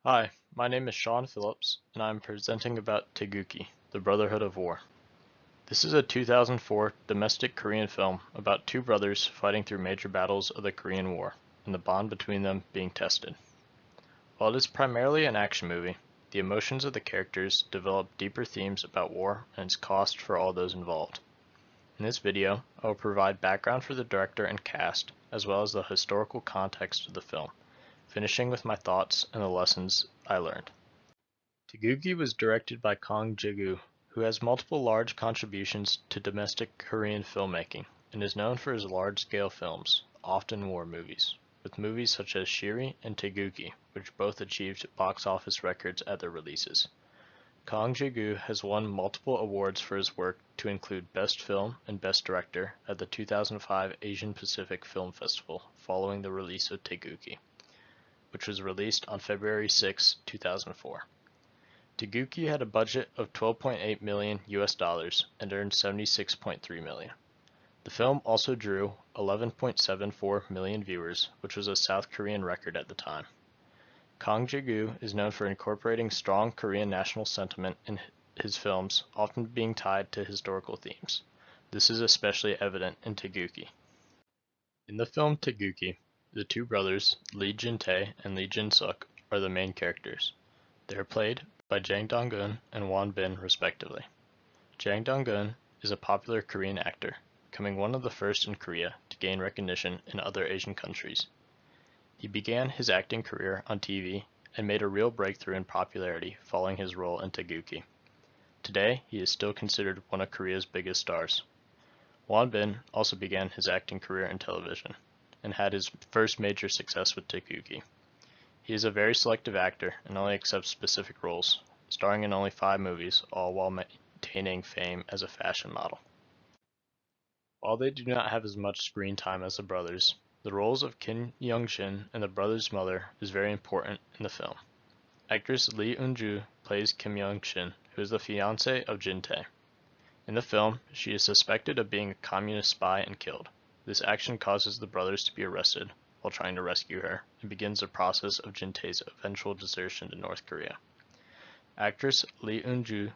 Hi, my name is Sean Phillips, and I'm presenting about Taegukgi, the Brotherhood of War. This is a 2004 domestic Korean film about two brothers fighting through major battles of the Korean War, and the bond between them being tested. While it is primarily an action movie, the emotions of the characters develop deeper themes about war and its cost for all those involved. In this video, I will provide background for the director and cast, as well as the historical context of the film, finishing with my thoughts and the lessons I learned. Taegukgi was directed by Kang Jae-gu, who has multiple large contributions to domestic Korean filmmaking, and is known for his large-scale films, often war movies, with movies such as Shiri and Taegukgi, which both achieved box office records at their releases. Kang Jae-gu has won multiple awards for his work to include Best Film and Best Director at the 2005 Asian Pacific Film Festival following the release of Taegukgi, which was released on February 6, 2004. Taegukgi had a budget of $12.8 million and earned $76.3 million. The film also drew 11.74 million viewers, which was a South Korean record at the time. Kang Jae-gu is known for incorporating strong Korean national sentiment in his films, often being tied to historical themes. This is especially evident in Taegukgi. In the film Taegukgi, the two brothers, Lee Jin-tae and Lee Jin-suk, are the main characters. They are played by Jang Dong-gun and Won Bin respectively. Jang Dong-gun is a popular Korean actor, becoming one of the first in Korea to gain recognition in other Asian countries. He began his acting career on TV and made a real breakthrough in popularity following his role in Taegukgi. Today, he is still considered one of Korea's biggest stars. Won Bin also began his acting career in television, and had his first major success with Taegukgi. He is a very selective actor and only accepts specific roles, starring in only 5 movies, all while maintaining fame as a fashion model. While they do not have as much screen time as the brothers, the roles of Kim Young-shin and the brothers' mother is very important in the film. Actress Lee Eun-ju plays Kim Young-shin, who is the fiancée of Jin-tae. In the film, she is suspected of being a communist spy and killed. This action causes the brothers to be arrested while trying to rescue her, and begins the process of Jin-tae's eventual desertion to North Korea. Actress Lee Eun-ju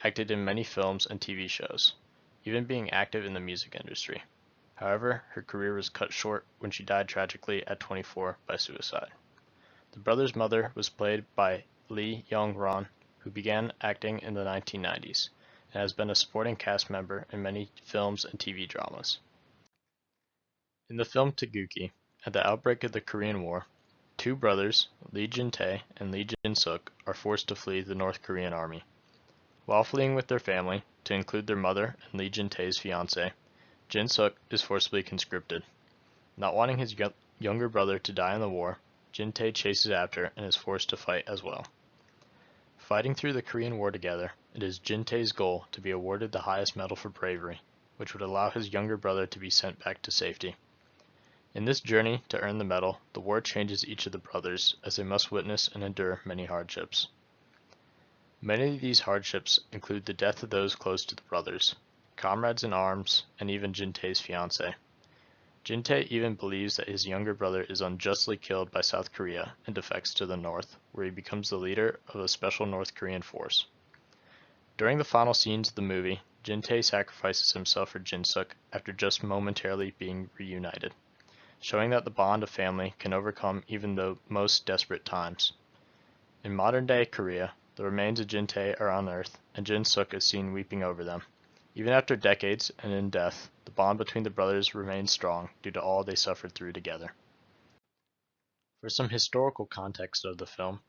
acted in many films and TV shows, even being active in the music industry. However, her career was cut short when she died tragically at 24 by suicide. The brothers' mother was played by Lee Young-ran, who began acting in the 1990s, and has been a supporting cast member in many films and TV dramas. In the film Taegukgi, at the outbreak of the Korean War, two brothers, Lee Jin-tae and Lee Jin-suk, are forced to flee the North Korean army. While fleeing with their family, to include their mother and Lee Jin-tae's fiancé, Jin-suk is forcibly conscripted. Not wanting his younger brother to die in the war, Jin-tae chases after and is forced to fight as well. Fighting through the Korean War together, it is Jin-tae's goal to be awarded the highest medal for bravery, which would allow his younger brother to be sent back to safety. In this journey to earn the medal, the war changes each of the brothers, as they must witness and endure many hardships. Many of these hardships include the death of those close to the brothers, comrades in arms, and even Jin-tae's fiancé. Jin-tae even believes that his younger brother is unjustly killed by South Korea and defects to the north, where he becomes the leader of a special North Korean force. During the final scenes of the movie, Jin-tae sacrifices himself for Jin-suk after just momentarily being reunited, showing that the bond of family can overcome even the most desperate times. In modern-day Korea, the remains of Jin-tae are unearthed, and Jin-suk is seen weeping over them. Even after decades and in death, the bond between the brothers remains strong due to all they suffered through together. For some historical context of the film,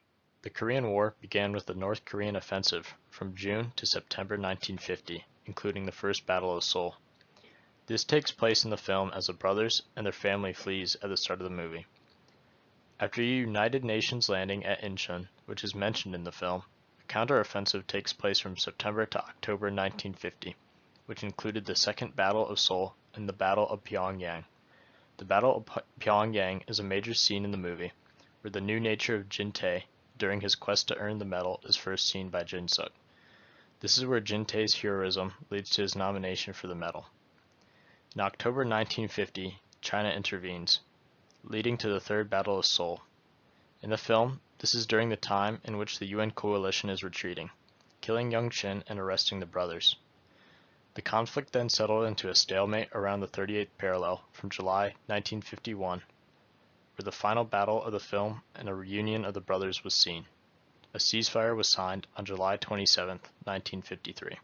the Korean War began with the North Korean offensive from June to September 1950, including the First Battle of Seoul. This takes place in the film as the brothers and their family flees at the start of the movie. After a United Nations landing at Incheon, which is mentioned in the film, a counter-offensive takes place from September to October 1950, which included the Second Battle of Seoul and the Battle of Pyongyang. The Battle of Pyongyang is a major scene in the movie, where the new nature of Jin-tae during his quest to earn the medal is first seen by Jin-suk. This is where Jin-tae's heroism leads to his nomination for the medal. In October 1950, China intervenes, leading to the Third Battle of Seoul. In the film, This is during the time in which the UN coalition is retreating, killing Young Shin and arresting the brothers. The conflict then settled into a stalemate around the 38th parallel from July 1951, where the final battle of the film and a reunion of the brothers was seen. A ceasefire was signed on July 27, 1953.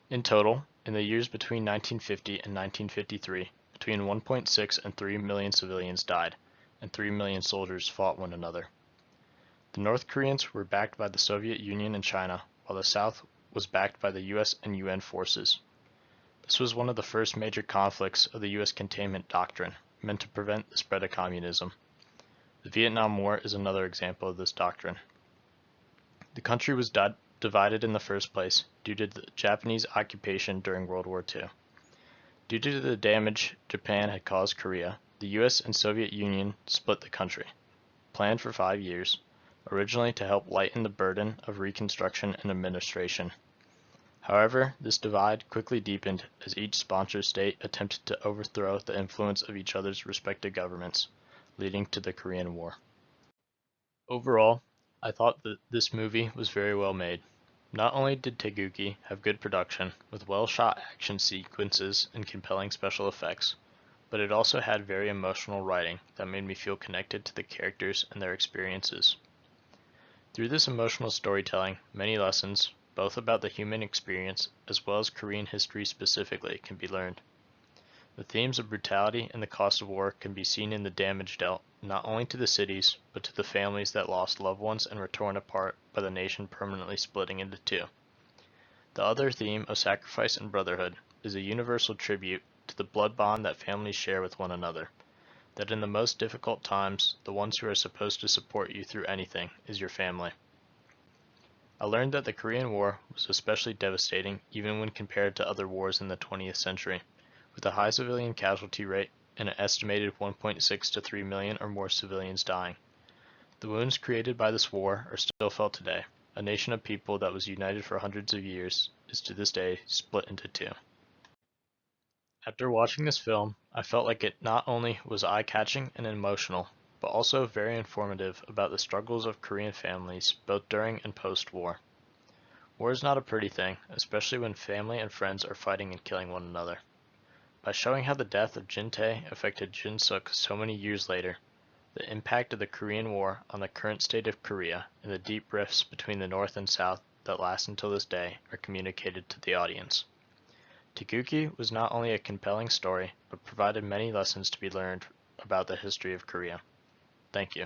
In total, in the years between 1950 and 1953, between 1.6 and 3 million civilians died, and 3 million soldiers fought one another. The North Koreans were backed by the Soviet Union and China, while the South was backed by the US and UN forces. This was one of the first major conflicts of the US containment doctrine, meant to prevent the spread of communism. The Vietnam War is another example of this doctrine. The country was divided in the first place due to the Japanese occupation during World War II. Due to the damage Japan had caused Korea, the US and Soviet Union split the country, planned for 5 years, originally to help lighten the burden of reconstruction and administration. However, this divide quickly deepened as each sponsor state attempted to overthrow the influence of each other's respective governments, leading to the Korean War. Overall, I thought that this movie was very well made. Not only did Taegukgi have good production, with well-shot action sequences and compelling special effects, but it also had very emotional writing that made me feel connected to the characters and their experiences. Through this emotional storytelling, many lessons, both about the human experience as well as Korean history specifically, can be learned. The themes of brutality and the cost of war can be seen in the damage dealt, not only to the cities, but to the families that lost loved ones and were torn apart by the nation permanently splitting into two. The other theme of sacrifice and brotherhood is a universal tribute to the blood bond that families share with one another, that in the most difficult times, the ones who are supposed to support you through anything is your family. I learned that the Korean War was especially devastating even when compared to other wars in the 20th century, with a high civilian casualty rate and an estimated 1.6 to 3 million or more civilians dying. The wounds created by this war are still felt today. A nation of people that was united for hundreds of years is to this day split into two. After watching this film, I felt like it not only was eye-catching and emotional, but also very informative about the struggles of Korean families both during and post-war. War is not a pretty thing, especially when family and friends are fighting and killing one another. By showing how the death of Jin Tae affected Jin Suk so many years later, the impact of the Korean War on the current state of Korea, and the deep rifts between the North and South that last until this day are communicated to the audience. Taegukgi was not only a compelling story, but provided many lessons to be learned about the history of Korea. Thank you.